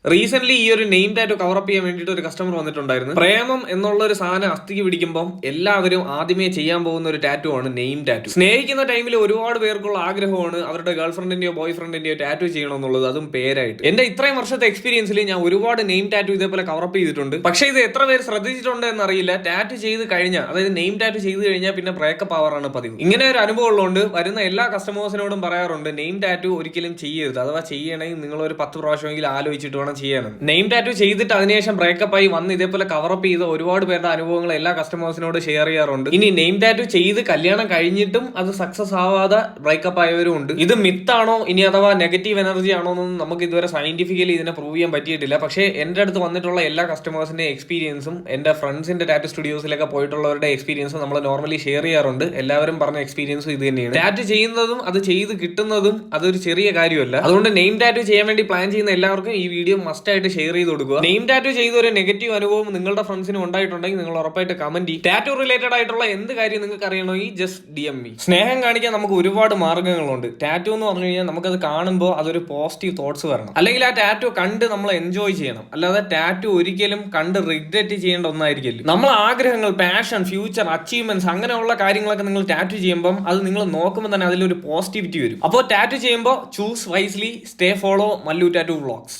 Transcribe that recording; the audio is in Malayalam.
റീസെന്റ് ഈ ഒരു നെയിം ടാറ്റു കവറപ്പ് ചെയ്യാൻ വേണ്ടിയിട്ട് ഒരു കസ്റ്റമർ വന്നിട്ടുണ്ടായിരുന്നു. പ്രേമം എന്നുള്ള ഒരു സാധനം അസ്ഥിക്ക് പിടിക്കുമ്പോൾ എല്ലാവരും ആദ്യമേ ചെയ്യാൻ പോകുന്ന ഒരു ടാറ്റു ആണ് നെയിം ടാറ്റു. സ്നേഹിക്കുന്ന ടൈമിൽ ഒരുപാട് പേർക്കുള്ള ആഗ്രഹമാണ് അവരുടെ ഗേൾ ഫ്രണ്ടിന്റെയോ ബോയ് ഫ്രണ്ടിന്റെയോ ടാറ്റു ചെയ്യണമെന്നുള്ളത്, അതും പേരായിട്ട്. എന്റെ ഇത്രയും വർഷത്തെ എക്സ്പീരിയൻസിൽ ഞാൻ ഒരുപാട് നെയിം ടാറ്റു ഇതേപോലെ കവറപ്പ് ചെയ്തിട്ടുണ്ട്. പക്ഷേ ഇത് എത്ര പേര് ശ്രദ്ധിച്ചിട്ടുണ്ട് എന്നറിയില്ല. ടാറ്റു ചെയ്ത് കഴിഞ്ഞാൽ, അതായത് നെയിം ടാറ്റു ചെയ്ത് കഴിഞ്ഞാൽ പിന്നെ ബ്രേക്കപ്പ് ആവാറാണ് പതിവ്. ഇങ്ങനെ ഒരു അനുഭവം ഉള്ളതുകൊണ്ട് വരുന്ന എല്ലാ കസ്റ്റമേഴ്സിനോടും പറയാറുണ്ട്, നെയിം ടാറ്റു ഒരിക്കലും ചെയ്യരുത്. അഥവാ ചെയ്യണമെങ്കിൽ നിങ്ങൾ ഒരു 10 പ്രാവശ്യമെങ്കിലും ആലോചിച്ചിട്ട് ചെയ്യണം. നെയിം ടാറ്റു ചെയ്തിട്ട് അതിനുശേഷം ബ്രേക്കപ്പ് ആയി വന്ന് ഇതേപോലെ കവറപ്പ് ചെയ്ത ഒരുപാട് പേരുടെ അനുഭവങ്ങൾ എല്ലാ കസ്റ്റമേഴ്സിനോട് ഷെയർ ചെയ്യാറുണ്ട്. ഇനി നെയിം ടാറ്റു ചെയ്ത് കല്യാണം കഴിഞ്ഞിട്ടും അത് സക്സസ് ആവാതെ ബ്രേക്കപ്പ് ആയവരും ഉണ്ട്. ഇത് മിത്താണോ ഇനി അഥവാ നെഗറ്റീവ് എനർജി ആണോ എന്നൊന്നും നമുക്ക് ഇതുവരെ സയന്റിഫിക്കലി ഇതിനെ പ്രൂവ് ചെയ്യാൻ പറ്റിയിട്ടില്ല. പക്ഷേ എന്റെ അടുത്ത് വന്നിട്ടുള്ള എല്ലാ കസ്റ്റമേഴ്സിന്റെ എക്സ്പീരിയൻസും എന്റെ ഫ്രണ്ട്സിന്റെ ടാറ്റു സ്റ്റുഡിയോസിലൊക്കെ പോയിട്ടുള്ളവരുടെ എക്സ്പീരിയൻസും നമ്മൾ നോർമലി ഷെയർ ചെയ്യാറുണ്ട്. എല്ലാവരും പറഞ്ഞ എക്സ്പീരിയൻസും ഇത് തന്നെയാണ്. ടാറ്റു ചെയ്യുന്നതും അത് ചെയ്ത് കിട്ടുന്നതും അതൊരു ചെറിയ കാര്യമല്ല. അതുകൊണ്ട് നെയിം ടാറ്റു ചെയ്യാൻ വേണ്ടി പ്ലാൻ ചെയ്യുന്ന എല്ലാവർക്കും ഈ വീഡിയോ മസ്റ്റ് ആയിട്ട് ഷെയർ ചെയ്ത് കൊടുക്കുക. നെയിം ടാറ്റു ചെയ്ത ഒരു നെഗറ്റീവ് അനുഭവം നിങ്ങളുടെ ഫ്രണ്ട്സിന് ഉണ്ടായിട്ടുണ്ടെങ്കിൽ നിങ്ങൾ ഉറപ്പായിട്ട് കമന്റ് ചെയ്യും. ടാറ്റു റിലേറ്റഡ് ആയിട്ടുള്ള എന്ത് കാര്യം നിങ്ങൾക്ക് അറിയണമെങ്കിൽ ജസ്റ്റ് DM me. സ്നേഹം കാണിക്കാൻ നമുക്ക് ഒരുപാട് മാർഗ്ഗങ്ങളുണ്ട്. ടാറ്റു എന്ന് പറഞ്ഞു കഴിഞ്ഞാൽ നമുക്കത് കാണുമ്പോൾ അതൊരു പോസിറ്റീവ് തോട്ട്സ് വരണം, അല്ലെങ്കിൽ ആ ടാറ്റു കണ്ട് നമ്മൾ എൻജോയ് ചെയ്യണം. അല്ലാതെ ടാറ്റു ഒരിക്കലും കണ്ട് റിഗ്രറ്റ് ചെയ്യേണ്ട ഒന്നായിരിക്കില്ല. നമ്മൾ ആഗ്രഹങ്ങൾ, പാഷൻ, ഫ്യൂച്ചർ, അച്ചീവ്മെന്റ്സ് അങ്ങനെയുള്ള കാര്യങ്ങളൊക്കെ നിങ്ങൾ ടാറ്റു ചെയ്യുമ്പോൾ അത് നിങ്ങൾ നോക്കുമ്പോൾ തന്നെ അതിലൊരു പോസിറ്റിവിറ്റി വരും. അപ്പോൾ ടാറ്റു ചെയ്യുമ്പോൾ choose wisely. Stay follow Mallu tattoo vlogs.